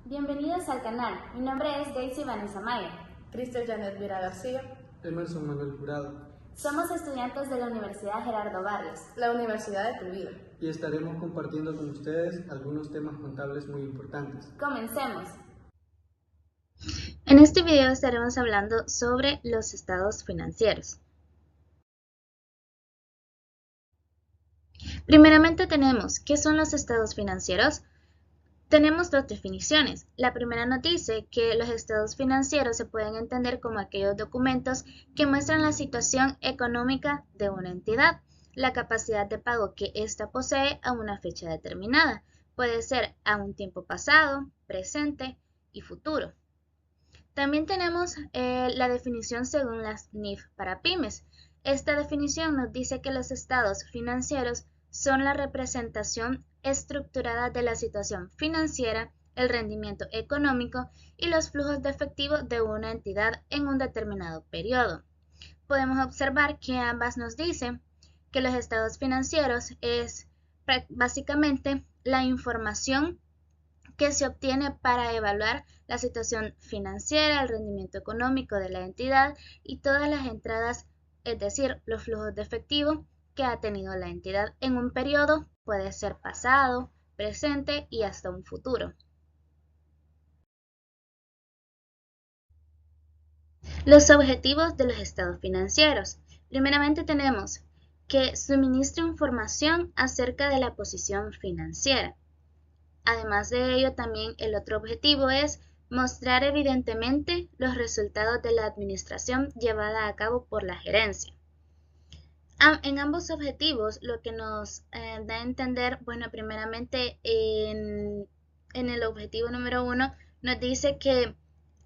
Bienvenidos al canal. Mi nombre es Daisy Vanessa Mayer. Cristel Janet Vera García. Emerson Manuel Jurado. Somos estudiantes de la Universidad Gerardo Barrios, la Universidad de tu vida. Y estaremos compartiendo con ustedes algunos temas contables muy importantes. Comencemos. En este video estaremos hablando sobre los estados financieros. Primeramente tenemos, ¿qué son los estados financieros? Tenemos dos definiciones. La primera nos dice que los estados financieros se pueden entender como aquellos documentos que muestran la situación económica de una entidad, la capacidad de pago que ésta posee a una fecha determinada. Puede ser a un tiempo pasado, presente y futuro. También tenemos la definición según las NIF para pymes. Esta definición nos dice que los estados financieros son la representación estructurada de la situación financiera, el rendimiento económico y los flujos de efectivo de una entidad en un determinado periodo. Podemos observar que ambas nos dicen que los estados financieros es básicamente la información que se obtiene para evaluar la situación financiera, el rendimiento económico de la entidad y todas las entradas, es decir, los flujos de efectivo que ha tenido la entidad en un periodo, puede ser pasado, presente y hasta un futuro. Los objetivos de los estados financieros. Primeramente tenemos que suministra información acerca de la posición financiera. Además de ello, también el otro objetivo es mostrar evidentemente los resultados de la administración llevada a cabo por la gerencia. En ambos objetivos, lo que nos da a entender, bueno, primeramente en el objetivo número 1, nos dice que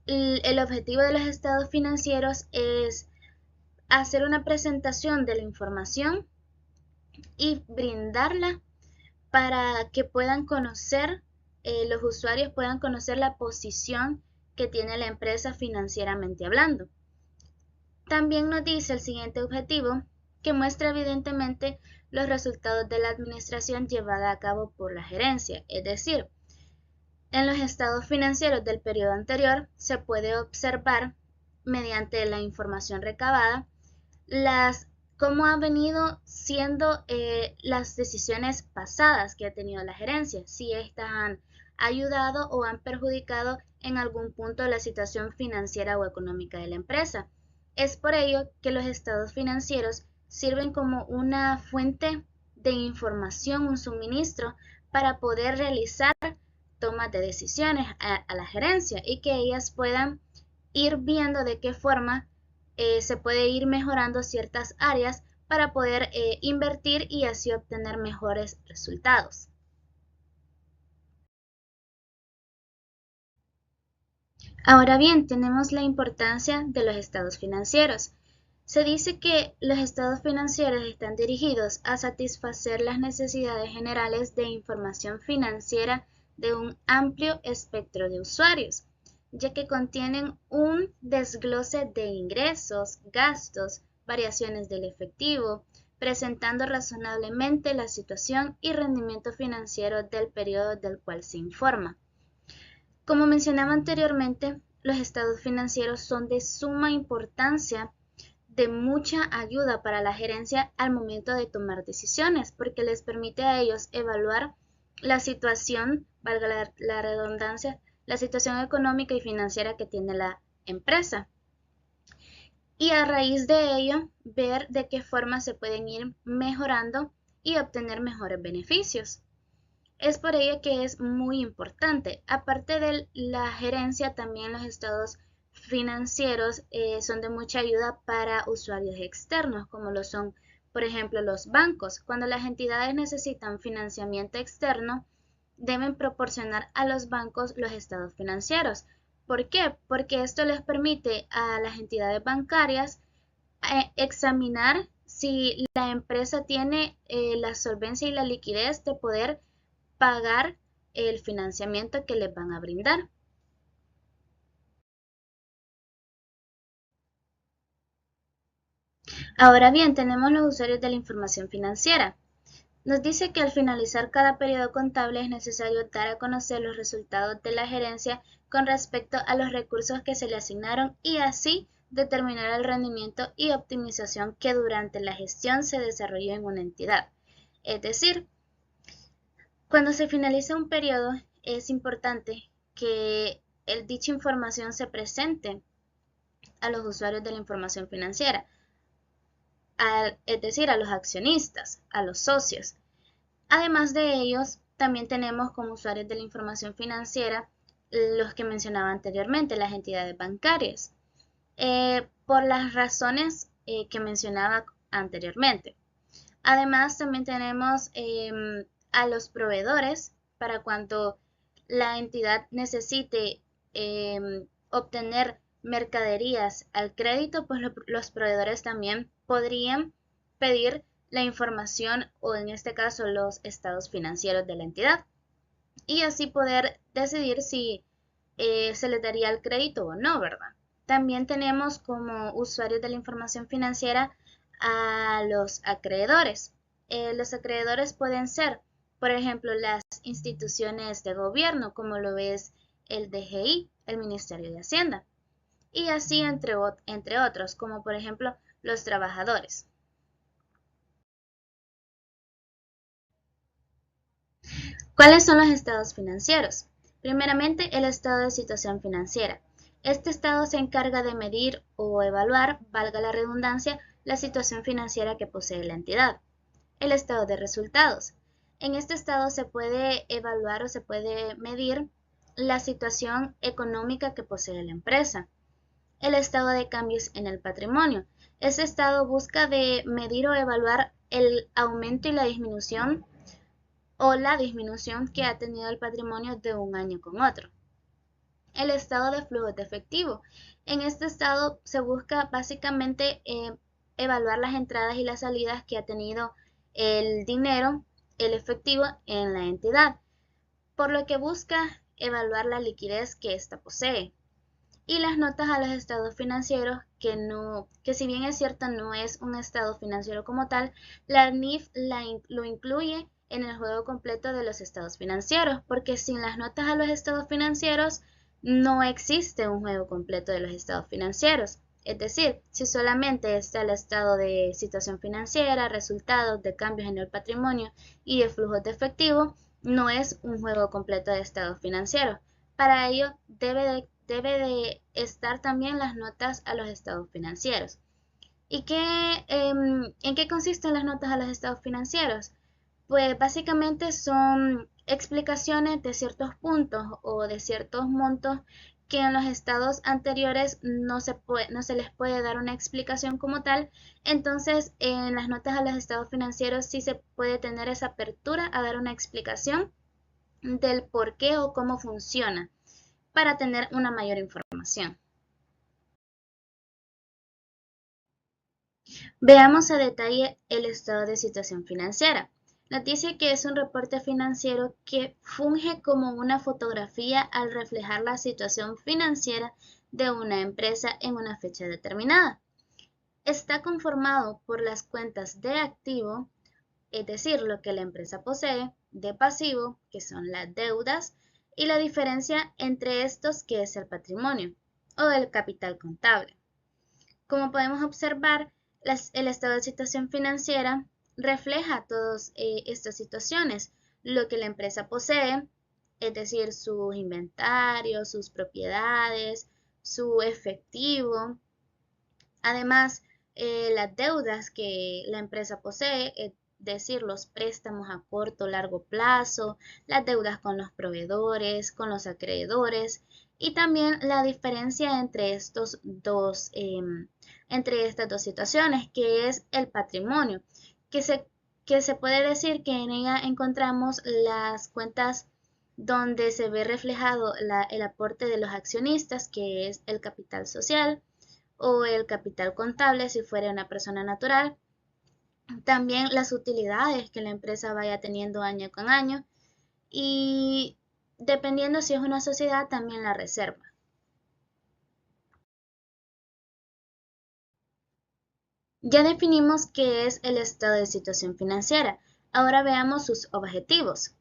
el objetivo de los estados financieros es hacer una presentación de la información y brindarla para que puedan conocer, los usuarios puedan conocer la posición que tiene la empresa financieramente hablando. También nos dice el siguiente objetivo, que muestra evidentemente los resultados de la administración llevada a cabo por la gerencia, es decir, en los estados financieros del periodo anterior se puede observar mediante la información recabada cómo han venido siendo las decisiones pasadas que ha tenido la gerencia, si éstas han ayudado o han perjudicado en algún punto la situación financiera o económica de la empresa. Es por ello que los estados financieros sirven como una fuente de información, un suministro para poder realizar tomas de decisiones a la gerencia y que ellas puedan ir viendo de qué forma se puede ir mejorando ciertas áreas para poder invertir y así obtener mejores resultados. Ahora bien, tenemos la importancia de los estados financieros. Se dice que los estados financieros están dirigidos a satisfacer las necesidades generales de información financiera de un amplio espectro de usuarios, ya que contienen un desglose de ingresos, gastos, variaciones del efectivo, presentando razonablemente la situación y rendimiento financiero del periodo del cual se informa. Como mencionaba anteriormente, los estados financieros son de suma importancia, de mucha ayuda para la gerencia al momento de tomar decisiones, porque les permite a ellos evaluar la situación, valga la redundancia, la situación económica y financiera que tiene la empresa. Y a raíz de ello, ver de qué forma se pueden ir mejorando y obtener mejores beneficios. Es por ello que es muy importante. Aparte de la gerencia, también los estados financieros son de mucha ayuda para usuarios externos, como lo son, por ejemplo, los bancos. Cuando las entidades necesitan financiamiento externo, deben proporcionar a los bancos los estados financieros. ¿Por qué? Porque esto les permite a las entidades bancarias examinar si la empresa tiene la solvencia y la liquidez de poder pagar el financiamiento que les van a brindar. Ahora bien, tenemos los usuarios de la información financiera. Nos dice que al finalizar cada periodo contable es necesario dar a conocer los resultados de la gerencia con respecto a los recursos que se le asignaron y así determinar el rendimiento y optimización que durante la gestión se desarrolló en una entidad. Es decir, cuando se finaliza un periodo es importante que dicha información se presente a los usuarios de la información financiera, es decir, a los accionistas, a los socios. Además de ellos, también tenemos como usuarios de la información financiera los que mencionaba anteriormente, las entidades bancarias, por las razones que mencionaba anteriormente. Además, también tenemos a los proveedores para cuando la entidad necesite obtener mercaderías al crédito, pues los proveedores también podrían pedir la información o en este caso los estados financieros de la entidad y así poder decidir si se les daría el crédito o no, ¿verdad? También tenemos como usuarios de la información financiera a los acreedores. Los acreedores pueden ser, por ejemplo, las instituciones de gobierno, como lo es el DGI, el Ministerio de Hacienda, y así entre otros, como por ejemplo los trabajadores. ¿Cuáles son los estados financieros? Primeramente, el estado de situación financiera. Este estado se encarga de medir o evaluar, valga la redundancia, la situación financiera que posee la entidad. El estado de resultados. En este estado se puede evaluar o se puede medir la situación económica que posee la empresa. El estado de cambios en el patrimonio. Este estado busca de medir o evaluar el aumento y la disminución que ha tenido el patrimonio de un año con otro. El estado de flujos de efectivo. En este estado se busca básicamente evaluar las entradas y las salidas que ha tenido el dinero, el efectivo en la entidad, por lo que busca evaluar la liquidez que ésta posee. Y las notas a los estados financieros, que si bien es cierto no es un estado financiero como tal, la NIF lo incluye en el juego completo de los estados financieros, porque sin las notas a los estados financieros no existe un juego completo de los estados financieros. Es decir, si solamente está el estado de situación financiera, resultados de cambios en el patrimonio y de flujos de efectivo, no es un juego completo de estados financieros. Para ello debe de estar también las notas a los estados financieros. ¿Y en qué consisten las notas a los estados financieros? Pues básicamente son explicaciones de ciertos puntos o de ciertos montos que en los estados anteriores no se les puede dar una explicación como tal. Entonces, en las notas a los estados financieros sí se puede tener esa apertura a dar una explicación del por qué o cómo funciona para tener una mayor información. Veamos a detalle el estado de situación financiera. Nos dice que es un reporte financiero que funge como una fotografía al reflejar la situación financiera de una empresa en una fecha determinada. Está conformado por las cuentas de activo, es decir, lo que la empresa posee, de pasivo, que son las deudas, y la diferencia entre estos, que es el patrimonio o el capital contable. Como podemos observar, el estado de situación financiera refleja todas estas situaciones, lo que la empresa posee, es decir, sus inventarios, sus propiedades, su efectivo. Además, las deudas que la empresa posee, es decir, los préstamos a corto o largo plazo, las deudas con los proveedores, con los acreedores y también la diferencia entre estas dos situaciones, que es el patrimonio, que se puede decir que en ella encontramos las cuentas donde se ve reflejado el aporte de los accionistas, que es el capital social, o el capital contable si fuera una persona natural. También las utilidades que la empresa vaya teniendo año con año y dependiendo si es una sociedad también la reserva. Ya definimos qué es el estado de situación financiera. Ahora veamos sus objetivos.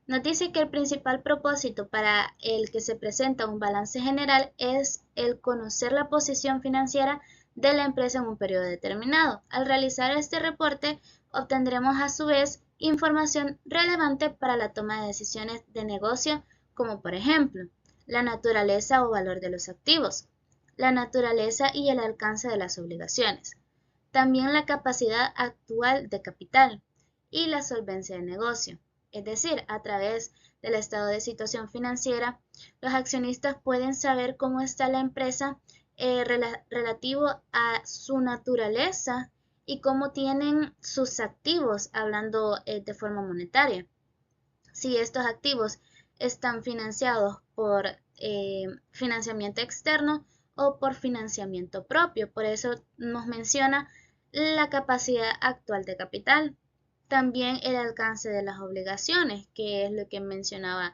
Nos dice que el principal propósito para el que se presenta un balance general es el conocer la posición financiera de la empresa en un periodo determinado. Al realizar este reporte, obtendremos a su vez información relevante para la toma de decisiones de negocio, como por ejemplo, la naturaleza o valor de los activos, la naturaleza y el alcance de las obligaciones, también la capacidad actual de capital y la solvencia de negocio. Es decir, a través del estado de situación financiera, los accionistas pueden saber cómo está la empresa relativo a su naturaleza y cómo tienen sus activos, hablando de forma monetaria. Si estos activos están financiados por financiamiento externo o por financiamiento propio. Por eso nos menciona la capacidad actual de capital. También el alcance de las obligaciones, que es lo que mencionaba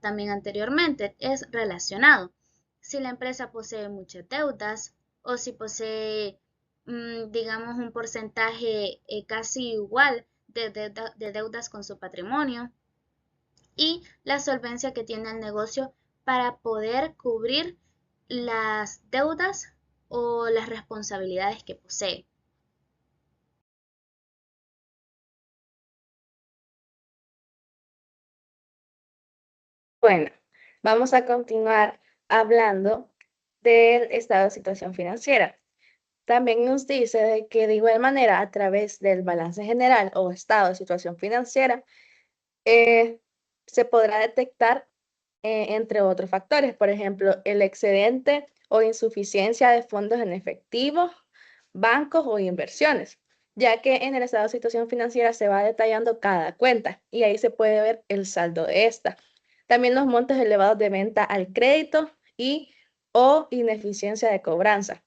también anteriormente, es relacionado. Si la empresa posee muchas deudas o si posee, digamos, un porcentaje casi igual de deudas con su patrimonio, y la solvencia que tiene el negocio para poder cubrir las deudas o las responsabilidades que posee. Bueno, vamos a continuar hablando del estado de situación financiera. También nos dice de que de igual manera a través del balance general o estado de situación financiera se podrá detectar entre otros factores, por ejemplo, el excedente o insuficiencia de fondos en efectivo, bancos o inversiones, ya que en el estado de situación financiera se va detallando cada cuenta y ahí se puede ver el saldo de esta. También los montos elevados de venta al crédito y o ineficiencia de cobranza.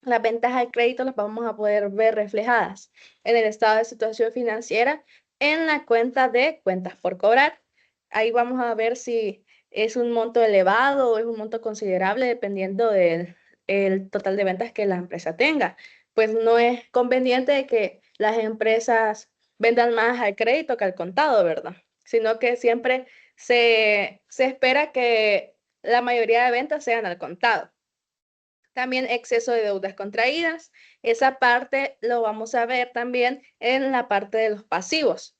Las ventas al crédito las vamos a poder ver reflejadas en el estado de situación financiera en la cuenta de cuentas por cobrar. Ahí vamos a ver si es un monto elevado o es un monto considerable dependiendo del total de ventas que la empresa tenga. Pues no es conveniente que las empresas vendan más al crédito que al contado, ¿verdad? Sino que siempre se espera que la mayoría de ventas sean al contado. También exceso de deudas contraídas. Esa parte lo vamos a ver también en la parte de los pasivos,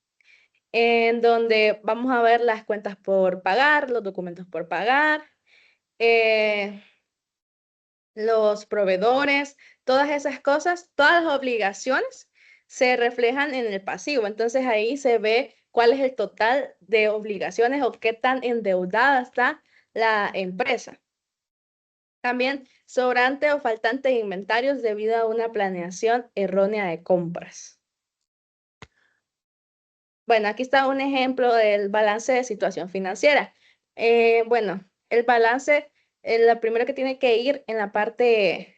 en donde vamos a ver las cuentas por pagar, los documentos por pagar, los proveedores, todas esas cosas, todas las obligaciones se reflejan en el pasivo. Entonces ahí se ve cuál es el total de obligaciones o qué tan endeudada está la empresa. También sobrante o faltante de inventarios debido a una planeación errónea de compras. Bueno, aquí está un ejemplo del balance de situación financiera. Bueno, el balance, lo primero que tiene que ir en la parte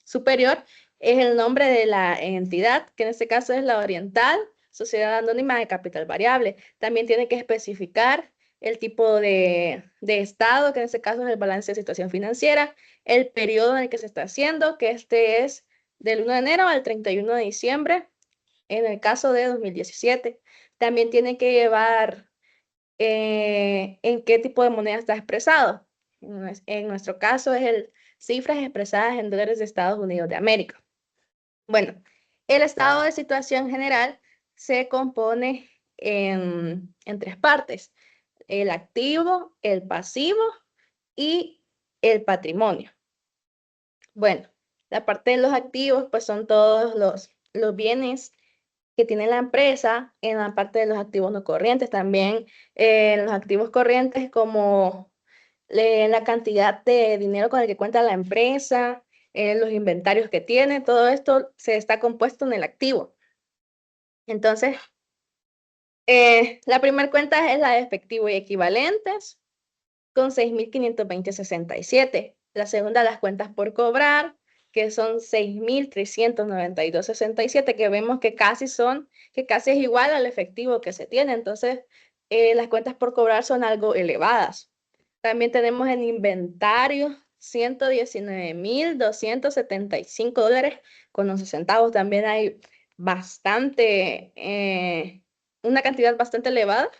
superior es el nombre de la entidad, que en este caso es la Oriental Sociedad Anónima de Capital Variable. También tiene que especificar el tipo de estado, que en este caso es el balance de situación financiera, el periodo en el que se está haciendo, que este es del 1 de enero al 31 de diciembre, en el caso de 2017. También tiene que llevar en qué tipo de moneda está expresado. En nuestro caso es cifras expresadas en dólares de Estados Unidos de América. Bueno, el estado de situación general se compone en tres partes: el activo, el pasivo y el patrimonio. Bueno, la parte de los activos pues son todos los bienes que tiene la empresa. En la parte de los activos no corrientes también, los activos corrientes como la cantidad de dinero con el que cuenta la empresa, los inventarios que tiene, todo esto se está compuesto en el activo. Entonces, la primera cuenta es la de efectivo y equivalentes, con 6.520.67. La segunda, las cuentas por cobrar, que son 6.392.67, que vemos que casi es igual al efectivo que se tiene. Entonces, las cuentas por cobrar son algo elevadas. También tenemos en inventario $119.275 con 11 centavos. También hay bastante, una cantidad bastante elevada.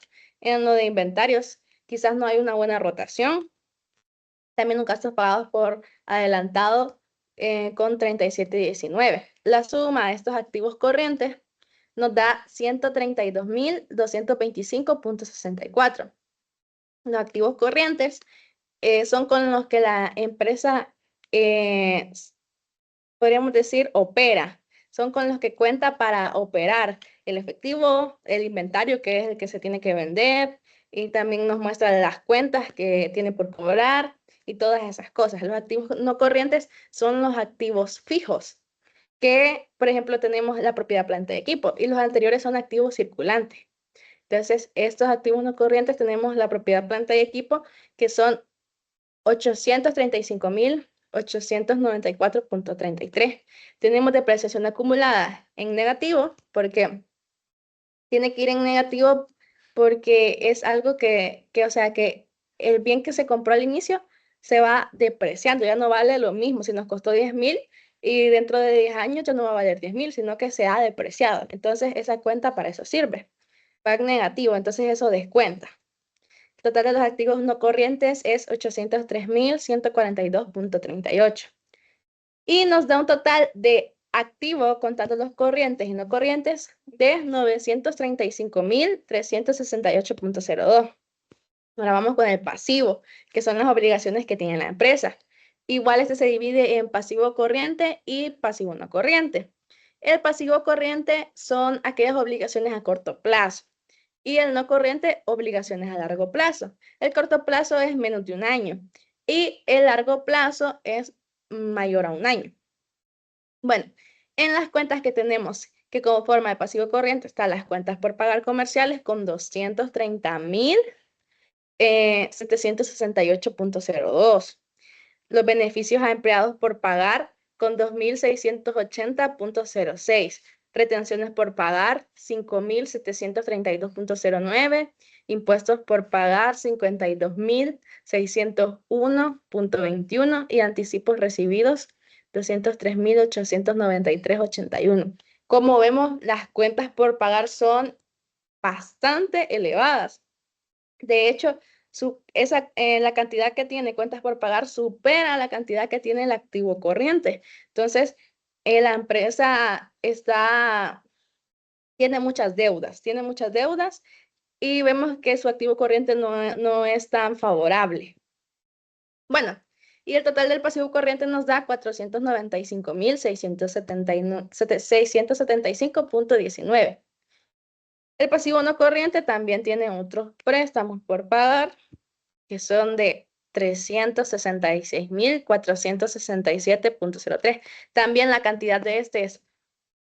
En lo de inventarios, quizás no hay una buena rotación. También los gastos pagados por adelantado con 37.19. La suma de estos activos corrientes nos da 132.225.64. Los activos corrientes son con los que la empresa, podríamos decir, opera. Son con los que cuenta para operar el efectivo, el inventario, que es el que se tiene que vender, y también nos muestra las cuentas que tiene por cobrar y todas esas cosas. Los activos no corrientes son los activos fijos, que, por ejemplo, tenemos la propiedad, planta y equipo, y los anteriores son activos circulantes. Entonces, estos activos no corrientes tenemos la propiedad, planta y equipo, que son 835.894.33. Tenemos depreciación acumulada en negativo, porque tiene que ir en negativo porque es algo o sea, que el bien que se compró al inicio se va depreciando, ya no vale lo mismo. Si nos costó 10.000 y dentro de 10 años ya no va a valer 10.000, sino que se ha depreciado. Entonces, esa cuenta para eso sirve. Va en negativo, entonces eso descuenta. El total de los activos no corrientes es 803.142.38. Y nos da un total de activo, contando los corrientes y no corrientes, de 935.368.02. Ahora vamos con el pasivo, que son las obligaciones que tiene la empresa. Igual este se divide en pasivo corriente y pasivo no corriente. El pasivo corriente son aquellas obligaciones a corto plazo y el no corriente, obligaciones a largo plazo. El corto plazo es menos de un año y el largo plazo es mayor a un año. Bueno, en las cuentas que tenemos que como forma de pasivo corriente están las cuentas por pagar comerciales con 230.768.02. Los beneficios a empleados por pagar con 2.680.06. Retenciones por pagar 5.732.09. Impuestos por pagar 52.601.21 y anticipos recibidos 203.893.81. Como vemos, las cuentas por pagar son bastante elevadas. De hecho, la cantidad que tiene cuentas por pagar supera la cantidad que tiene el activo corriente. Entonces, la empresa tiene muchas deudas y vemos que su activo corriente no es tan favorable. Bueno, y el total del pasivo corriente nos da 495.675.19. El pasivo no corriente también tiene otros préstamos por pagar, que son de 366.467.03. También la cantidad de este es,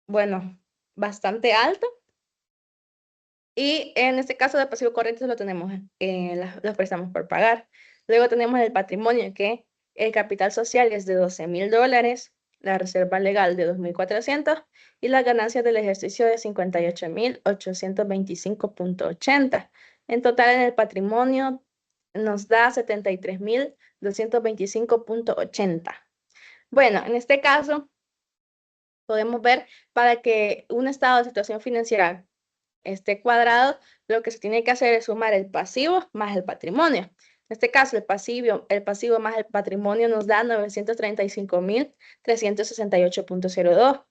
bueno, bastante alta. Y en este caso de pasivo corriente lo tenemos los préstamos por pagar. Luego tenemos el patrimonio, que el capital social es de $12.000, la reserva legal de 2.400 y las ganancias del ejercicio de 58.825.80. En total en el patrimonio nos da 73.225.80. Bueno, en este caso podemos ver, para que un estado de situación financiera esté cuadrado, lo que se tiene que hacer es sumar el pasivo más el patrimonio. En este caso, el pasivo más el patrimonio nos da 935.368.02,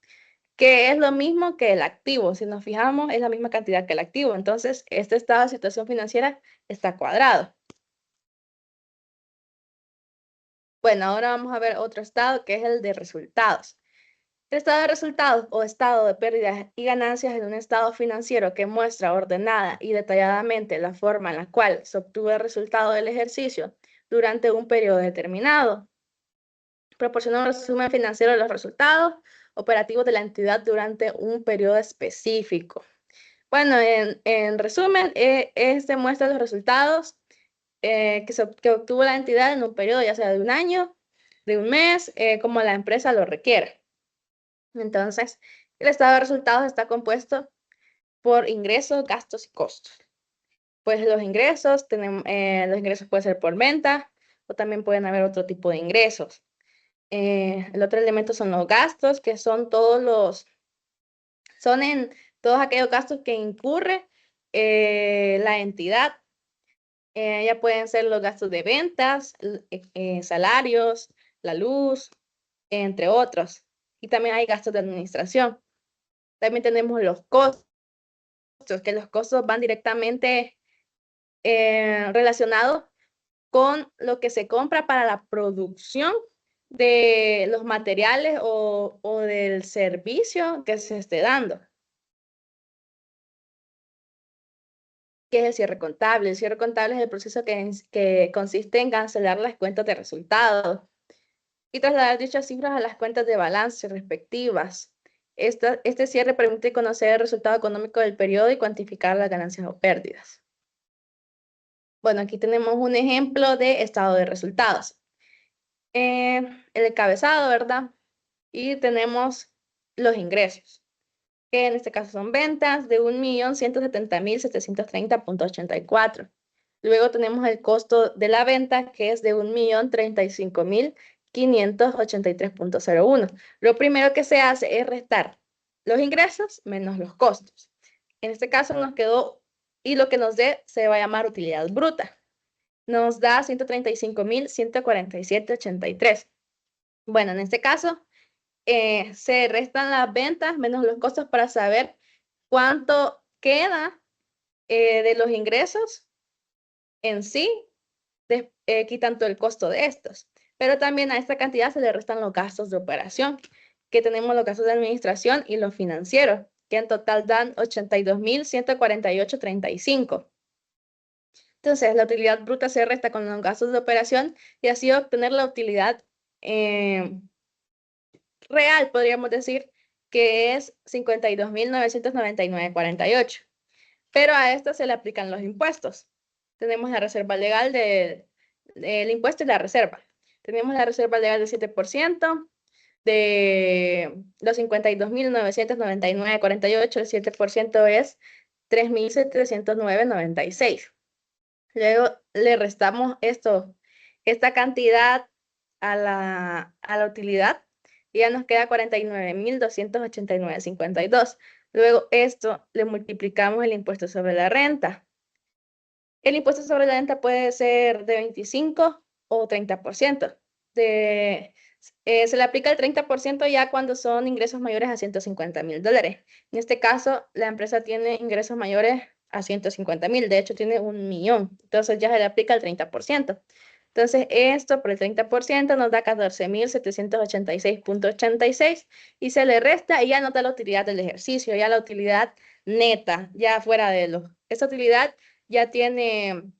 que es lo mismo que el activo. Si nos fijamos, es la misma cantidad que el activo. Entonces, este estado de situación financiera está cuadrado. Bueno, ahora vamos a ver otro estado, que es el de resultados. El estado de resultados o estado de pérdidas y ganancias es un estado financiero que muestra ordenada y detalladamente la forma en la cual se obtuvo el resultado del ejercicio durante un periodo determinado. Proporciona un resumen financiero de los resultados operativos de la entidad durante un periodo específico. Bueno, en resumen, este muestra los resultados que obtuvo la entidad en un periodo, ya sea de un año, de un mes, como la empresa lo requiere. Entonces, el estado de resultados está compuesto por ingresos, gastos y costos. Pues los ingresos pueden ser por venta o también pueden haber otro tipo de ingresos. El otro elemento son los gastos, que son todos los son en todos aquellos gastos que incurre la entidad. Ya pueden ser los gastos de ventas, salarios, la luz, entre otros. Y también hay gastos de administración. También tenemos los costos, que los costos van directamente relacionados con lo que se compra para la producción de los materiales o del servicio que se esté dando. ¿Qué es el cierre contable? El cierre contable es el proceso que consiste en cancelar las cuentas de resultados y trasladar dichas cifras a las cuentas de balance respectivas. Este cierre permite conocer el resultado económico del periodo y cuantificar las ganancias o pérdidas. Bueno, aquí tenemos un ejemplo de estado de resultados. El encabezado, ¿verdad? Y tenemos los ingresos, que en este caso son ventas de 1.170.730.84. Luego tenemos el costo de la venta, que es de 1.035.583.01. Lo primero que se hace es restar los ingresos menos los costos. En este caso nos quedó, y lo que nos dé se va a llamar utilidad bruta. Nos da 135.147.83. Bueno, en este caso se restan las ventas menos los costos para saber cuánto queda de los ingresos en sí, quitando el costo de estos. Pero también a esta cantidad se le restan los gastos de operación, que tenemos los gastos de administración y los financieros, que en total dan 82.148.35. Entonces, la utilidad bruta se resta con los gastos de operación y así obtener la utilidad real, podríamos decir, que es 52.999.48. Pero a esto se le aplican los impuestos. Tenemos la reserva legal del impuesto y la reserva. Tenemos la reserva legal del 7%, de los 52.999.48, el 7% es 3.709.96. Luego le restamos esta cantidad a la utilidad y ya nos queda 49.289.52. Luego esto le multiplicamos el impuesto sobre la renta. El impuesto sobre la renta puede ser de 25 o 30%. Se le aplica el 30% ya cuando son ingresos mayores a $150.000. En este caso, la empresa tiene ingresos mayores a 150.000, de hecho tiene 1.000.000, entonces ya se le aplica el 30%. Entonces esto por el 30% nos da 14.786.86 y se le resta y ya no da la utilidad del ejercicio, ya la utilidad neta, ya fuera de esta utilidad ya tiene,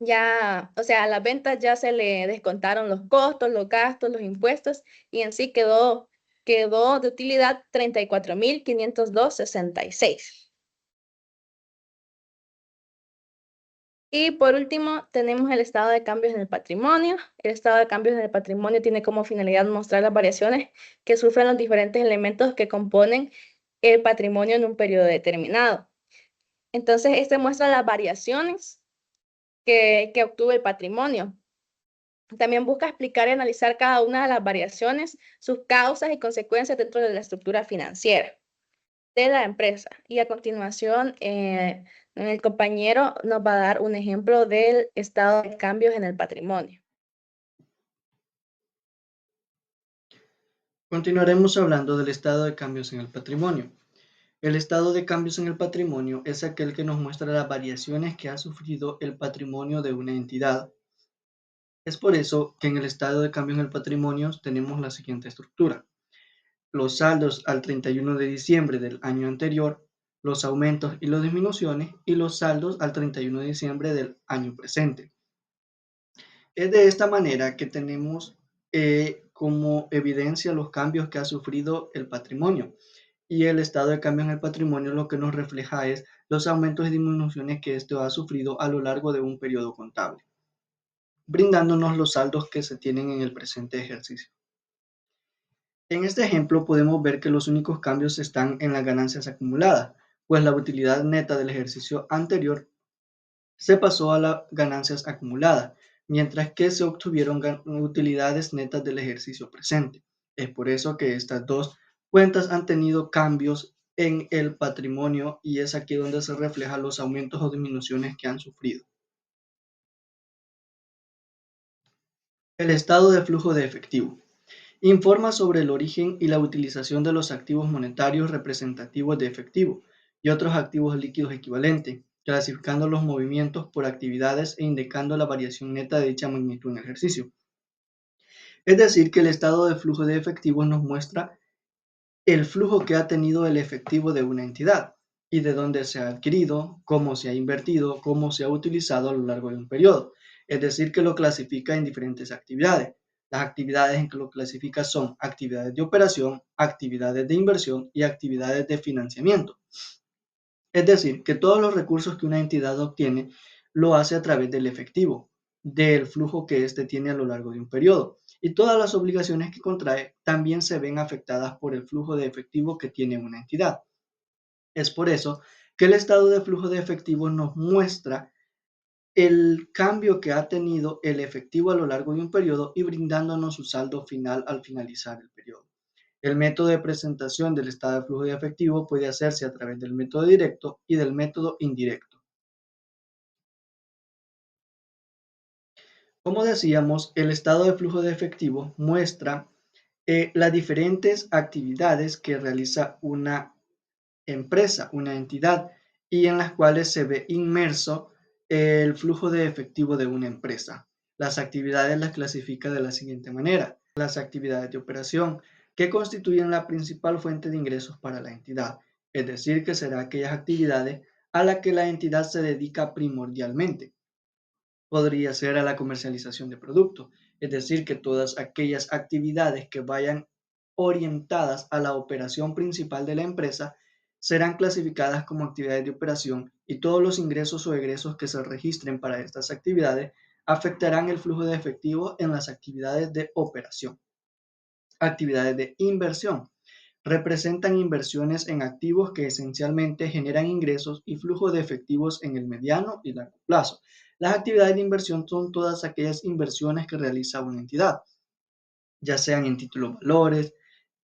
o sea, a las ventas ya se le descontaron los costos, los gastos, los impuestos y en sí quedó de utilidad 34.502.66. Y por último, tenemos el estado de cambios en el patrimonio. El estado de cambios en el patrimonio tiene como finalidad mostrar las variaciones que sufren los diferentes elementos que componen el patrimonio en un periodo determinado. Entonces, este muestra las variaciones que obtuvo el patrimonio. También busca explicar y analizar cada una de las variaciones, sus causas y consecuencias dentro de la estructura financiera de la empresa. Y a continuación, el compañero nos va a dar un ejemplo del estado de cambios en el patrimonio. Continuaremos hablando del estado de cambios en el patrimonio. El estado de cambios en el patrimonio es aquel que nos muestra las variaciones que ha sufrido el patrimonio de una entidad. Es por eso que en el estado de cambios en el patrimonio tenemos la siguiente estructura: los saldos al 31 de diciembre del año anterior, los aumentos y las disminuciones, y los saldos al 31 de diciembre del año presente. Es de esta manera que tenemos como evidencia los cambios que ha sufrido el patrimonio. Y el estado de cambio en el patrimonio lo que nos refleja es los aumentos y disminuciones que esto ha sufrido a lo largo de un periodo contable, brindándonos los saldos que se tienen en el presente ejercicio. En este ejemplo podemos ver que los únicos cambios están en las ganancias acumuladas, pues la utilidad neta del ejercicio anterior se pasó a las ganancias acumuladas, mientras que se obtuvieron utilidades netas del ejercicio presente. Es por eso que estas dos cuentas han tenido cambios en el patrimonio y es aquí donde se reflejan los aumentos o disminuciones que han sufrido. El estado de flujo de efectivo. Informa sobre el origen y la utilización de los activos monetarios representativos de efectivo y otros activos líquidos equivalentes, clasificando los movimientos por actividades e indicando la variación neta de dicha magnitud en el ejercicio. Es decir, que el estado de flujo de efectivo nos muestra el flujo que ha tenido el efectivo de una entidad y de dónde se ha adquirido, cómo se ha invertido, cómo se ha utilizado a lo largo de un periodo. Es decir, que lo clasifica en diferentes actividades. Las actividades en que lo clasifica son actividades de operación, actividades de inversión y actividades de financiamiento. Es decir, que todos los recursos que una entidad obtiene lo hace a través del efectivo, del flujo que éste tiene a lo largo de un periodo. Y todas las obligaciones que contrae también se ven afectadas por el flujo de efectivo que tiene una entidad. Es por eso que el estado de flujo de efectivo nos muestra el cambio que ha tenido el efectivo a lo largo de un periodo y brindándonos su saldo final al finalizar el periodo. El método de presentación del estado de flujo de efectivo puede hacerse a través del método directo y del método indirecto. Como decíamos, el estado de flujo de efectivo muestra las diferentes actividades que realiza una empresa, una entidad, y en las cuales se ve inmerso el flujo de efectivo de una empresa. Las actividades las clasifica de la siguiente manera. Las actividades de operación, que constituyen la principal fuente de ingresos para la entidad, es decir, que serán aquellas actividades a las que la entidad se dedica primordialmente. Podría ser a la comercialización de productos, es decir, que todas aquellas actividades que vayan orientadas a la operación principal de la empresa serán clasificadas como actividades de operación y todos los ingresos o egresos que se registren para estas actividades afectarán el flujo de efectivo en las actividades de operación. Actividades de inversión. Representan inversiones en activos que esencialmente generan ingresos y flujo de efectivos en el mediano y largo plazo. Las actividades de inversión son todas aquellas inversiones que realiza una entidad, ya sean en títulos valores,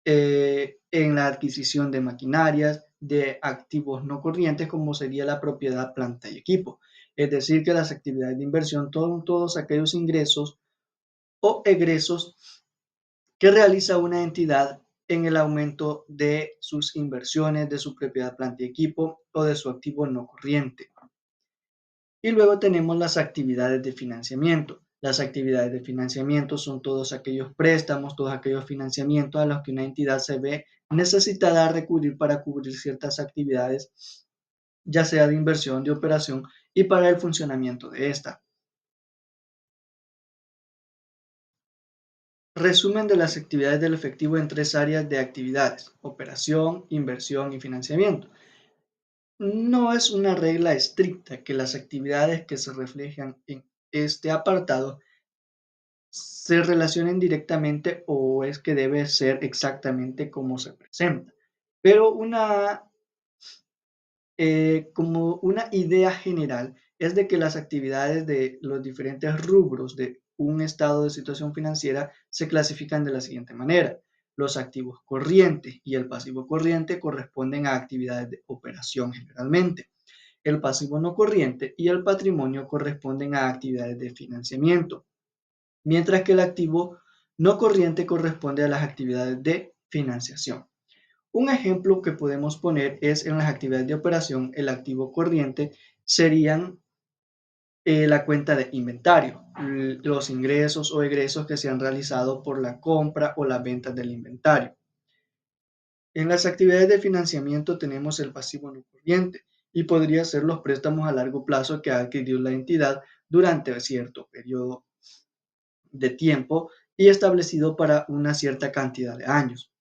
en la adquisición de maquinarias, de activos no corrientes como sería la propiedad, planta y equipo. Es decir, que las actividades de inversión son todos aquellos ingresos o egresos que realiza una entidad en el aumento de sus inversiones, de su propiedad, planta y equipo o de su activo no corriente. Y luego tenemos las actividades de financiamiento. Las actividades de financiamiento son todos aquellos préstamos, todos aquellos financiamientos a los que una entidad se ve necesitada de recurrir para cubrir ciertas actividades, ya sea de inversión, de operación y para el funcionamiento de esta. Resumen de las actividades del efectivo en tres áreas de actividades: operación, inversión y financiamiento. No es una regla estricta que las actividades que se reflejan en este apartado se relacionen directamente o es que debe ser exactamente como se presenta, pero como una idea general es de que las actividades de los diferentes rubros de un estado de situación financiera se clasifican de la siguiente manera. Los activos corrientes y el pasivo corriente corresponden a actividades de operación generalmente. El pasivo no corriente y el patrimonio corresponden a actividades de financiamiento, mientras que el activo no corriente corresponde a las actividades de financiación. Un ejemplo que podemos poner es en las actividades de operación. El activo corriente serían la cuenta de inventario, los ingresos o egresos que se han realizado por la compra o la venta del inventario. En las actividades de financiamiento tenemos el pasivo no corriente y podría ser los préstamos a largo plazo que ha adquirido la entidad durante cierto periodo de tiempo y establecido para una cierta cantidad de años.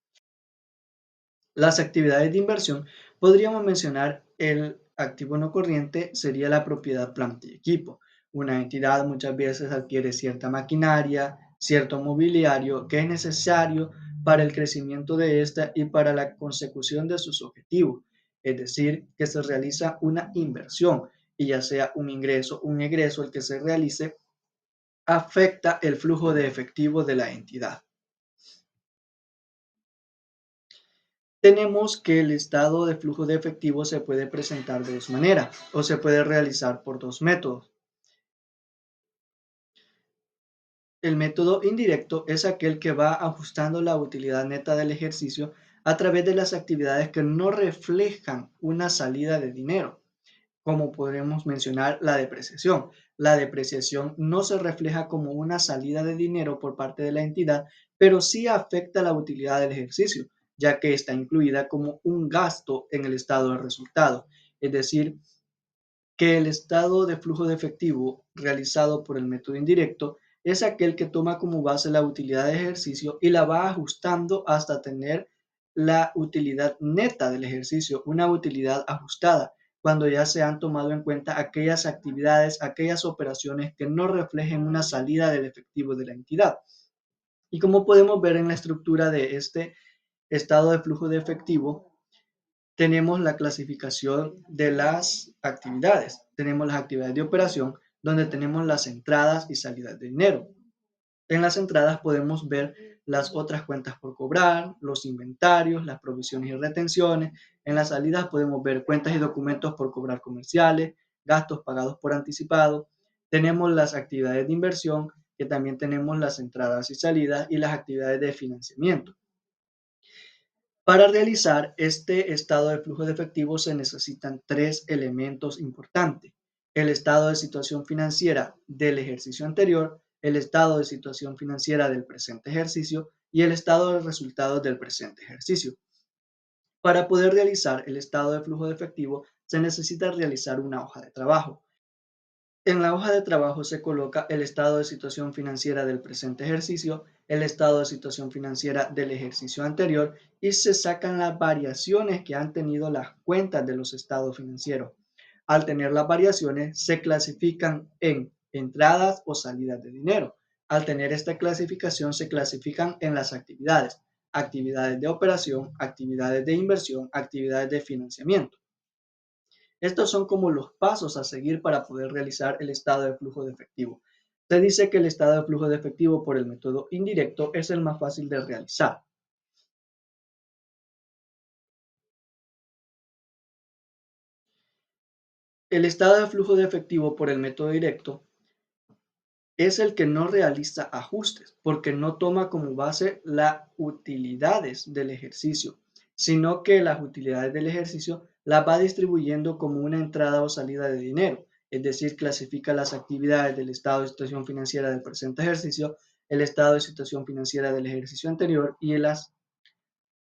Las actividades de inversión, podríamos mencionar el activo no corriente, sería la propiedad, planta y equipo. Una entidad muchas veces adquiere cierta maquinaria, cierto mobiliario que es necesario para el crecimiento de esta y para la consecución de sus objetivos. Es decir, que se realiza una inversión y ya sea un ingreso, un egreso, el que se realice, afecta el flujo de efectivo de la entidad. tenemos que el estado de flujo de efectivo se puede presentar de dos maneras o se puede realizar por dos métodos. El método indirecto es aquel que va ajustando la utilidad neta del ejercicio a través de las actividades que no reflejan una salida de dinero, como podremos mencionar la depreciación. La depreciación no se refleja como una salida de dinero por parte de la entidad, pero sí afecta la utilidad del ejercicio, ya que está incluida como un gasto en el estado de resultado. Es decir, que el estado de flujo de efectivo realizado por el método indirecto es aquel que toma como base la utilidad de ejercicio y la va ajustando hasta tener la utilidad neta del ejercicio, una utilidad ajustada, cuando ya se han tomado en cuenta aquellas actividades, aquellas operaciones que no reflejen una salida del efectivo de la entidad. Y como podemos ver en la estructura de este estado de flujo de efectivo, tenemos la clasificación de las actividades. Tenemos las actividades de operación, donde tenemos las entradas y salidas de dinero. En las entradas podemos ver las otras cuentas por cobrar, los inventarios, las provisiones y retenciones. En las salidas podemos ver cuentas y documentos por cobrar comerciales, gastos pagados por anticipado. Tenemos las actividades de inversión, que también tenemos las entradas y salidas, y las actividades de financiamiento. Para realizar este estado de flujo de efectivo se necesitan tres elementos importantes: el estado de situación financiera del ejercicio anterior, el estado de situación financiera del presente ejercicio y el estado de resultados del presente ejercicio. Para poder realizar el estado de flujo de efectivo se necesita realizar una hoja de trabajo. En la hoja de trabajo se coloca el estado de situación financiera del presente ejercicio, el estado de situación financiera del ejercicio anterior y se sacan las variaciones que han tenido las cuentas de los estados financieros. Al tener las variaciones, se clasifican en entradas o salidas de dinero. Al tener esta clasificación, se clasifican en las actividades: actividades de operación, actividades de inversión, actividades de financiamiento. Estos son como los pasos a seguir para poder realizar el estado de flujo de efectivo. Se dice que el estado de flujo de efectivo por el método indirecto es el más fácil de realizar. El estado de flujo de efectivo por el método directo es el que no realiza ajustes, porque no toma como base las utilidades del ejercicio, sino que las utilidades del ejercicio las va distribuyendo como una entrada o salida de dinero, es decir, clasifica las actividades del estado de situación financiera del presente ejercicio, el estado de situación financiera del ejercicio anterior y las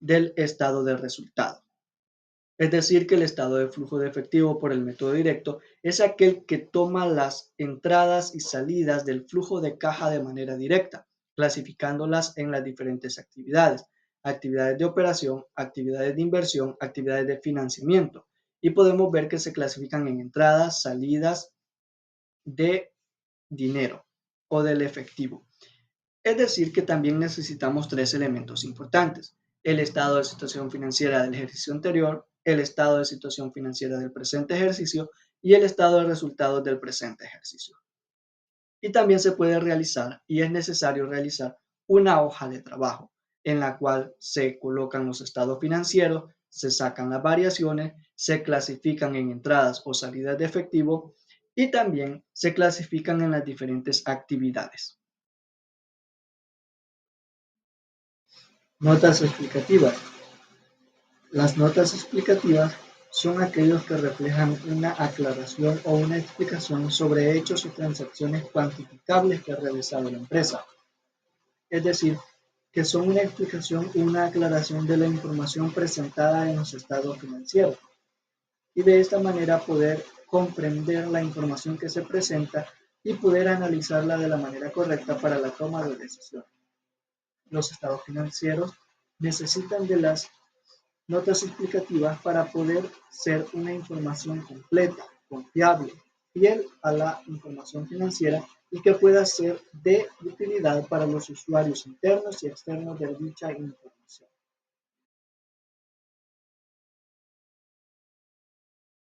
del estado de resultado. Es decir, que el estado de flujo de efectivo por el método directo es aquel que toma las entradas y salidas del flujo de caja de manera directa, clasificándolas en las diferentes actividades: actividades de operación, actividades de inversión, actividades de financiamiento. Y podemos ver que se clasifican en entradas, salidas de dinero o del efectivo. Es decir, que también necesitamos tres elementos importantes: el estado de situación financiera del ejercicio anterior, el estado de situación financiera del presente ejercicio y el estado de resultados del presente ejercicio. Y también se puede realizar, y es necesario realizar, una hoja de trabajo en la cual se colocan los estados financieros, se sacan las variaciones, se clasifican en entradas o salidas de efectivo y también se clasifican en las diferentes actividades. Notas explicativas. Las notas explicativas son aquellos que reflejan una aclaración o una explicación sobre hechos o transacciones cuantificables que ha realizado la empresa. Es decir, que son una explicación o una aclaración de la información presentada en los estados financieros. Y de esta manera poder comprender la información que se presenta y poder analizarla de la manera correcta para la toma de decisiones. Los estados financieros necesitan de las notas explicativas para poder ser una información completa, confiable, fiel a la información financiera y que pueda ser de utilidad para los usuarios internos y externos de dicha información.